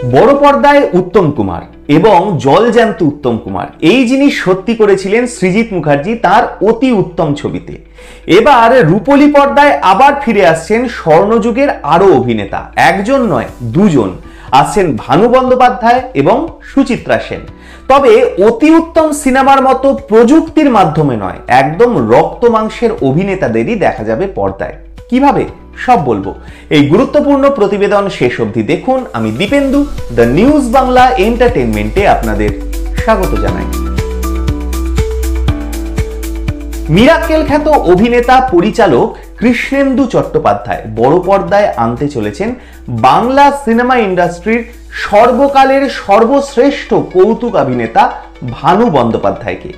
বড় পর্দায় উত্তম কুমার এবং জলজ্যান্ত উত্তম কুমার এই জিনিস সত্যি করেছিলেন সৃজিত মুখার্জি তার অতি উত্তম ছবিতে। এবার রূপলী পর্দায় আবার ফিরে আসছেন স্বর্ণযুগের আরো অভিনেতা, একজন নয় দুজন আসছেন, ভানু বন্দ্যোপাধ্যায় এবং সুচিত্রা সেন। তবে অতি উত্তম সিনেমার মতো প্রযুক্তির মাধ্যমে নয়, একদম রক্ত মাংসের অভিনেতাদেরই দেখা যাবে পর্দায়। কিভাবে সব বলবো, এই গুরুত্বপূর্ণ প্রতিবেদন শেষ অবধি দেখুন। আমি দীপেন্দু, দ্য নিউজ বাংলা এন্টারটেইনমেন্টে আপনাদের স্বাগত জানাই। মিরাক্কেল খ্যাত অভিনেতা পরিচালক কৃষ্ণেন্দু চট্টোপাধ্যায় বড় পর্দায় আনতে চলেছেন বাংলা সিনেমা ইন্ডাস্ট্রির সর্বকালের সর্বশ্রেষ্ঠ কৌতুক অভিনেতা ভানু বন্দ্যোপাধ্যায়কে।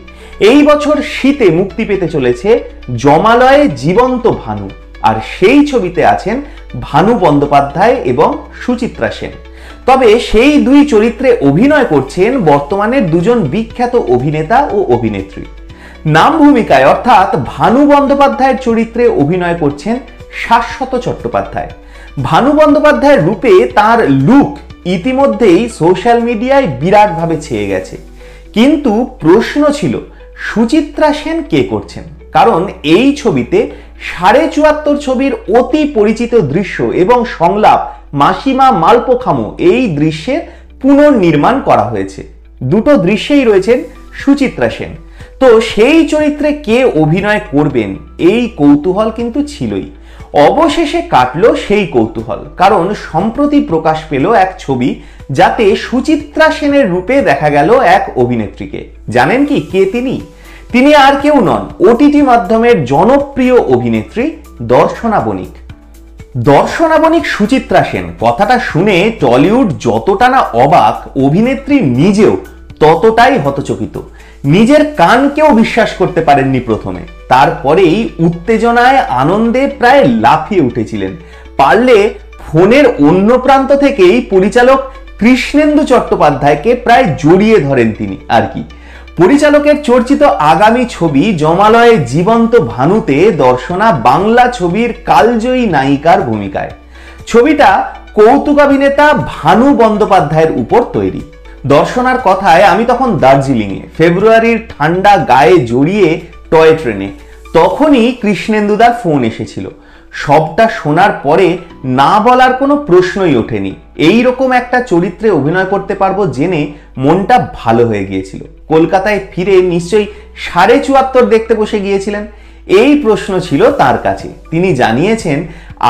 এই বছর শীতে মুক্তি পেতে চলেছে জমালয়ে জীবন্ত ভানু, আর সেই ছবিতে আছেন ভানু বন্দ্যোপাধ্যায় এবং সুচিত্রা সেন। তবে সেই দুই চরিত্রে অভিনয় করছেন বর্তমানের দুজন বিখ্যাত অভিনেতা ও অভিনেত্রী। নাম ভূমিকায় অর্থাৎ ভানু বন্দ্যোপাধ্যায়ের চরিত্রে অভিনয় করছেন শাশ্বত চট্টোপাধ্যায়। ভানু বন্দ্যোপাধ্যায়ের রূপে তার লুক ইতিমধ্যেই সোশ্যাল মিডিয়ায় বিরাটভাবে ছেয়ে গেছে, কিন্তু প্রশ্ন ছিল সুচিত্রা সেন কে করছেন, কারণ এই ছবিতে ৭৪ ছবির অতি পরিচিত দৃশ্য এবং সংলাপ মাসিমা মালপোখামো এই দৃশ্যের পুনর্নির্মাণ করা হয়েছে। দুটো দৃশ্যেই রয়েছেন সুচিত্রা সেন। তো সেই চরিত্রে কে অভিনয় করবেন এই কৌতূহল কিন্তু ছিলই। অবশেষে কাটলো সেই কৌতূহল, কারণ সম্প্রতি প্রকাশ পেল এক ছবি যাতে সুচিত্রা সেনের রূপে দেখা গেল এক অভিনেত্রীকে। জানেন কি কে তিনি? তিনি আর কেউ নন, ওটিটি মাধ্যমের জনপ্রিয় অভিনেত্রী দর্শনা বণিক। দর্শনা বণিক সুচিত্রা সেন কথাটা শুনে টলিউড যতটা না অবাক, অভিনেত্রী নিজেও ততটাই হতচকিত। নিজের কানকেও বিশ্বাস করতে পারেননি প্রথমে, তারপরেই উত্তেজনায় আনন্দে প্রায় লাফিয়ে উঠেছিলেন। পারলে ফোনের অন্য প্রান্ত থেকেই পরিচালক কৃষ্ণেন্দু চট্টোপাধ্যায়কে প্রায় জড়িয়ে ধরেন তিনি আর কি। পরিচালকের চর্চিত আগামী ছবি জমালয়ে জীবন্ত ভানুতে দর্শনা বাংলা ছবির কালজয়ী নায়িকার ভূমিকায়। ছবিটা কৌতুকাভিনেতা ভানু বন্দ্যোপাধ্যায়ের উপর তৈরি। দর্শনার কথায় আমি তখন দার্জিলিংয়ে, ফেব্রুয়ারির ঠান্ডা গায়ে জড়িয়ে টয় ট্রেনে, তখনই কৃষ্ণেন্দুদার ফোন এসেছিল। সবটা শোনার পরে না বলার কোনো প্রশ্নই ওঠেনি। এই রকম একটা চরিত্রে অভিনয় করতে পারবো জেনে মনটা ভালো হয়ে গিয়েছিল। কলকাতায় ফিরে নিশ্চয়ই ৭৪ দেখতে বসে গিয়েছিলেন, এই প্রশ্ন ছিল তার কাছে। তিনি জানিয়েছেন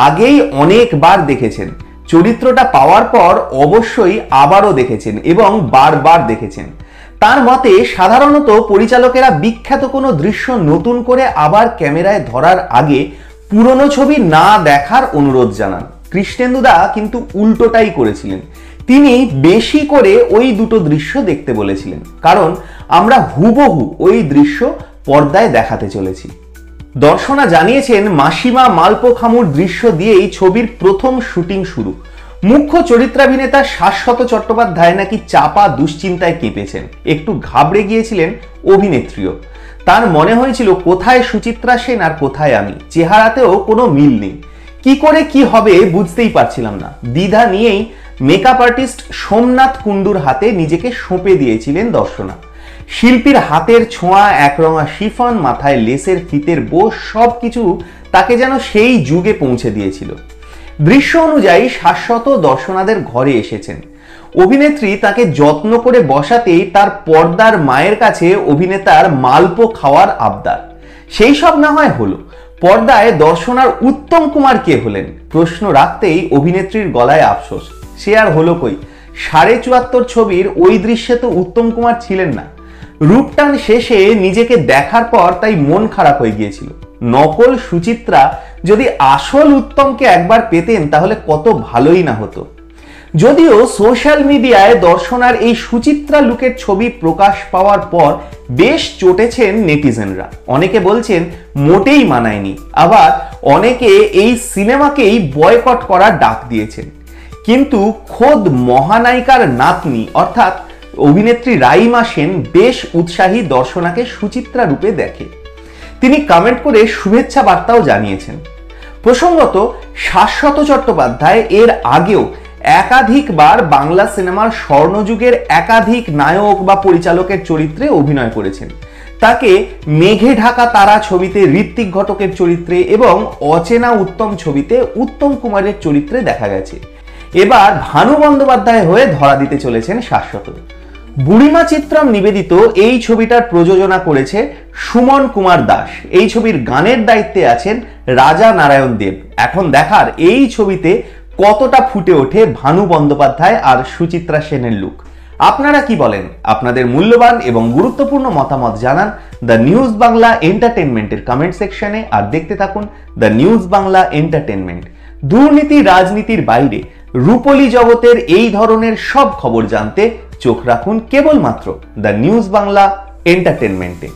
আগেই অনেকবার দেখেছেন, চরিত্রটা পাওয়ার পর অবশ্যই আবারও দেখেছেন এবং বারবার দেখেছেন। তার মতে সাধারণত পরিচালকেরা বিখ্যাত কোনো দৃশ্য নতুন করে আবার ক্যামেরায় ধরার আগে পুরনো ছবি না দেখার অনুরোধ জানান। কৃষ্ণেন্দুদা কিন্তু উল্টোটাই করেছিলেন। তিনি বেশি করে ওই দুটো দৃশ্য দেখতে বলেছিলেন, কারণ আমরা হুবহু ওই দৃশ্য পর্দায় দেখাতে চলেছি। দর্শনা জানিয়েছেন মাসিমা মালপোখামুর দৃশ্য দিয়েই ছবির প্রথম শুটিং শুরু। মুখ্য চরিত্রাভিনেতা শাশ্বত চট্টোপাধ্যায় নাকি চাপা দুশ্চিন্তায় কেঁপেছেন, একটু ঘাবড়ে গিয়েছিলেন অভিনেত্রীও। তার মনে হয়েছিল কোথায় সুচিত্রা সেন আর কোথায় আমি, চেহারাতেও কোনো মিল নেই, কি করে কি হবে বুঝতেই পারছিলাম না। দ্বিধা নিয়েই মেকআপ আর্টিস্ট সোমনাথ কুণ্ডুর হাতে নিজেকে সঁপে দিয়েছিলেন দর্শনা। শিল্পীর হাতের ছোঁয়া, একরঙা শিফন, মাথায় লেসের ফিতের বোস, সবকিছু তাকে যেন সেই যুগে পৌঁছে দিয়েছিল। দৃশ্য অনুযায়ী শাশ্বত দর্শনাদের ঘরে এসেছেন। অভিনেত্রী তাকে যত্ন করে বসাতেই তার পর্দার মায়ের কাছে অভিনেতার মালপো খাওয়ার আবদার। সেই সব না হয় হলো, পর্দায় দর্শনার উত্তম কুমার কে হলেন প্রশ্ন রাখতেই অভিনেত্রীর গলায় আফসোস। সে আর হলো কই, ৭৪ ছবির ওই দৃশ্যে তো উত্তম কুমার ছিলেন না। রূপটান শেষে নিজেকে দেখার পর তাই মন খারাপ হয়ে গিয়েছিল। নকল সুচিত্রা যদি আসল উত্তমকে একবার পেতেন তাহলে কত ভালোই না হতো। যদিও সোশ্যাল মিডিয়ায় দর্শনার এই সুচিত্রা লুকের ছবি প্রকাশ পাওয়ার পর বেশ চটেছেন নেটিজেনরা। অনেকে বলছেন মোটেই মানায়নি, আবার অনেকে এই সিনেমাকেই বয়কট করার ডাক দিয়েছেন। কিন্তু খোদ মহানায়িকার নাতনি অর্থাৎ অভিনেত্রী রাইমা সেন বেশ উৎসাহী দর্শনাকে সুচিত্রা রূপে দেখে। তিনি কমেন্ট করে শুভেচ্ছা বার্তাও জানিয়েছেন। প্রসঙ্গত শাশ্বত চট্টোপাধ্যায় এর আগেও একাধিকবার বাংলা সিনেমার স্বর্ণযুগের একাধিক নায়ক বা পরিচালকের চরিত্রে অভিনয় করেছেন। তাকে মেঘে ঢাকা তারা ছবিতে ঋত্বিক ঘটকের চরিত্রে এবং অচেনা উত্তম ছবিতে উত্তম কুমারের চরিত্রে দেখা গেছে। এবার ভানু বন্দ্যোপাধ্যায় হয়ে ধরা দিতে চলেছেন শাশ্বত। বুড়িমা চিত্রম নিবেদিত এই ছবিটার প্রযোজনা করেছে সুমন কুমার দাস। এই ছবির গানের দায়িত্বে আছেন রাজা নারায়ণ দেব। এখন দেখার এই ছবিতে কতটা ফুটে ওঠে ভানু বন্দ্যোপাধ্যায় আর সুচিত্রা সেনের লুক। আপনারা কি বলেন? আপনাদের মূল্যবান এবং গুরুত্বপূর্ণ মতামত জানান দ্য নিউজ বাংলা এন্টারটেনমেন্টের কমেন্ট সেকশনে। আর দেখতে থাকুন দ্য নিউজ বাংলা এন্টারটেনমেন্ট। দুর্নীতি রাজনীতির বাইরে রূপলী জগতের এই ধরনের সব খবর জানতে চোখ রাখুন কেবলমাত্র দ্য নিউজ বাংলা এন্টারটেনমেন্টে।